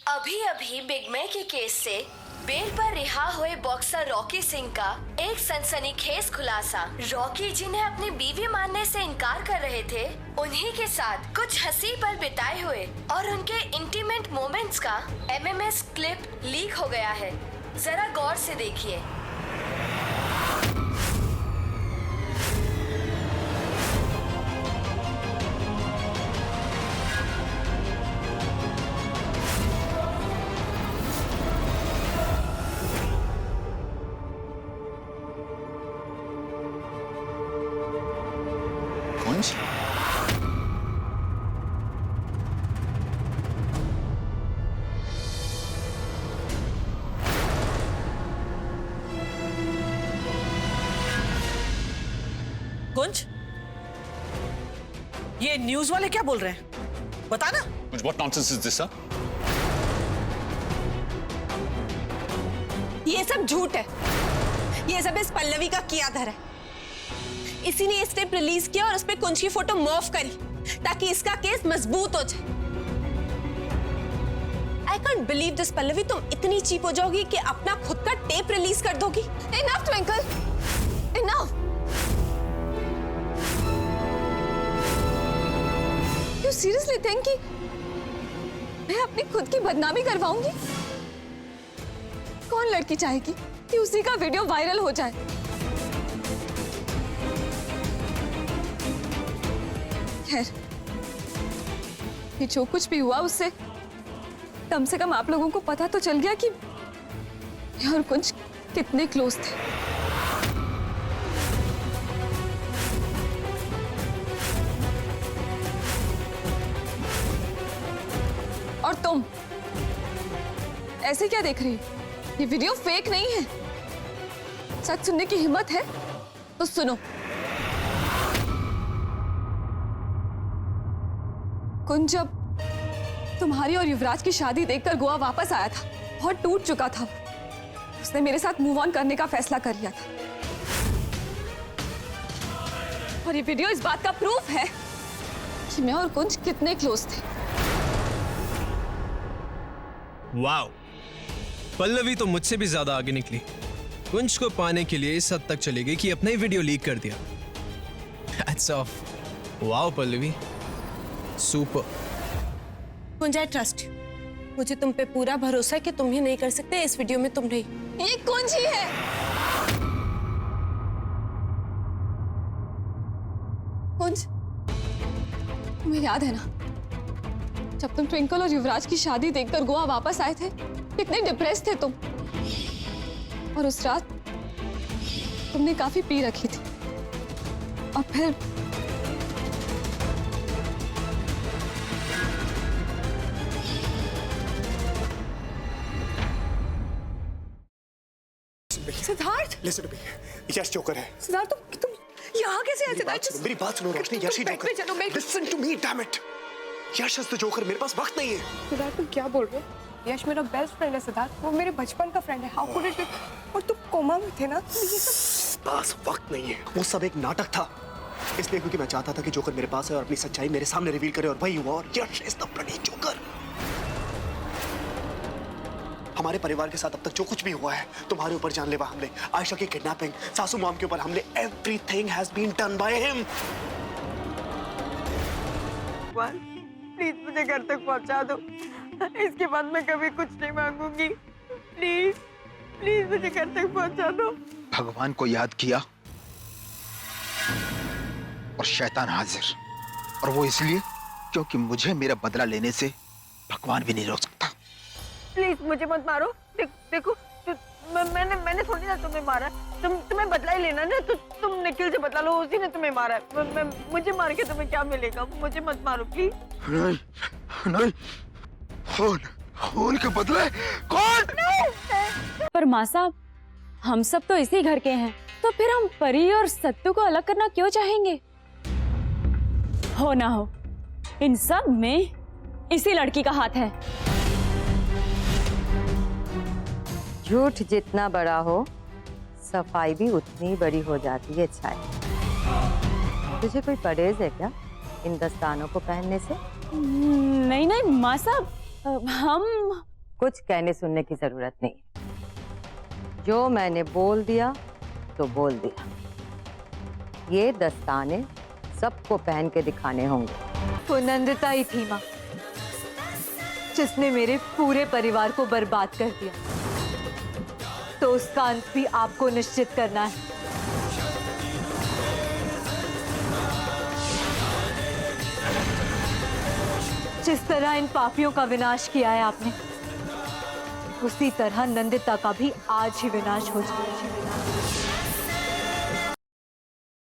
अभी अभी बिगमे के केस से बेल पर रिहा हुए बॉक्सर रॉकी सिंह का एक सनसनीखेज खुलासा। रॉकी जिन्हें अपनी बीवी मानने से इनकार कर रहे थे, उन्हीं के साथ कुछ हंसी पल बिताए हुए और उनके इंटीमेट मोमेंट्स का एमएमएस क्लिप लीक हो गया है। जरा गौर से देखिए। कुंज, कुंज, ये न्यूज वाले क्या बोल रहे हैं? बता ना। कुंज, what nonsense is this, sir? ये सब झूठ है। ये सब इस पल्लवी का किया धर है। इसी ने ये स्टेप रिलीज किया और उस पे कुंज की फोटो मॉर्फ करी ताकि इसका केस मजबूत हो जाए। I can't believe this Pallavi, तुम इतनी चीप हो जाओगी कि अपना खुद का टेप रिलीज कर दोगी। Enough twinkle, enough. You seriously think कि मैं अपनी खुद की बदनामी करवाऊंगी? कौन लड़की चाहेगी कि उसी का वीडियो वायरल हो जाए? खैर, ये जो कुछ भी हुआ उससे कम से कम आप लोगों को पता तो चल गया कि मैं और कुंज कितने क्लोज थे। और तुम ऐसे क्या देख रही हो? ये वीडियो फेक नहीं है। सच सुनने की हिम्मत है तो सुनो। कुंज जब तुम्हारी और युवराज की शादी देखकर गोवा वापस आया था, बहुत टूट चुका था। उसने मेरे साथ मूव ऑन करने का फैसला कर लिया था। और ये वीडियो इस बात का प्रूफ है कि मैं और कुंज कितने क्लोज थे। वाओ, पल्लवी तो मुझसे भी ज्यादा आगे निकली। कुंज को पाने के लिए इस हद तक चली गई कि अपना ही वीडियो लीक कर दिया। Hats off. Wow Pallavi, super. Kunj, I trust you. मुझे तुम पे पूरा भरोसा है कि तुम ही नहीं कर सकते। इस वीडियो में तुम नहीं, ये कुंज ही है। कुंज, तुम्हें याद है ना जब तुम ट्विंकल और युवराज की शादी देखकर गोवा वापस आए थे, कितने डिप्रेस थे तुम। और उस रात तुमने काफी पी रखी थी और फिर Siddharth, listen to me, Yash joker है। सिद्धार्थ, तुम यहाँ कैसे आए? सिद्धार्थ, मेरी बात सुनो रोशनी, यश ही जोकर। चलो, listen to me, damn it. Yash is the joker. मेरे पास वक्त नहीं है। सिद्धार्थ, तुम क्या बोल रहे हो? यश मेरा बेस्ट फ्रेंड है सिद्धार्थ, वो मेरे बचपन का फ्रेंड है। How could it be? और तुम कोमा में थे ना, तो ये सब पास वक्त नहीं है। वो सब एक नाटक था, इसलिए क्योंकि मैं चाहता था कि जोकर मेरे पास है और अपनी सच्चाई मेरे सामने रिवील करे, और वही हुआ। और यश इज द ब्लडी जोकर। हमारे परिवार के साथ अब तक जो कुछ भी हुआ है, तुम्हारे ऊपर जानलेवा हमले, आयशा की किडनैपिंग, सासू मॉम के ऊपर हमले, everything has been done by him. Please मुझे घर तक पहुंचा दो। इसके बाद मैं कभी कुछ नहीं मांगूंगी। प्लीज प्लीज मुझे घर तक पहुंचा दो। भगवान को याद किया और शैतान हाजिर, और वो इसलिए क्योंकि मुझे मेरा बदला लेने से भगवान भी नहीं रोक सकता। प्लीज मुझे मत मारो। देखो मैंने थोड़ी ना तुम्हें मारा। तुम्हें बदला ही लेना ना, तो तुम निखिल से बदला लो, उसी ने तुम्हें मारा है। मुझे मार के तुम्हें क्या मिलेगा? मुझे मत मारो प्लीज। नहीं नहीं, खून के बदले कौन? पर माँ साहब, हम सब तो इसी घर के हैं, तो फिर हम परी और सत्तू को अलग करना क्यों चाहेंगे? हो ना हो, इन सब में इसी लड़की का हाथ है। झूठ जितना बड़ा हो, सफाई भी उतनी बड़ी हो जाती है। छाया, तुझे कोई परहेज है क्या इन दस्तानों को पहनने से? नहीं नहीं माँ साहब, हम कुछ कहने सुनने की जरूरत नहीं। जो मैंने बोल दिया तो बोल दिया। ये दस्ताने सबको पहन के दिखाने होंगे। वो नंदिता ही थी माँ, जिसने मेरे पूरे परिवार को बर्बाद कर दिया, तो उसका अंत भी आपको निश्चित करना है। जिस तरह इन पापियों का विनाश किया है आपने, उसी तरह नंदिता का भी आज ही विनाश हो जाए।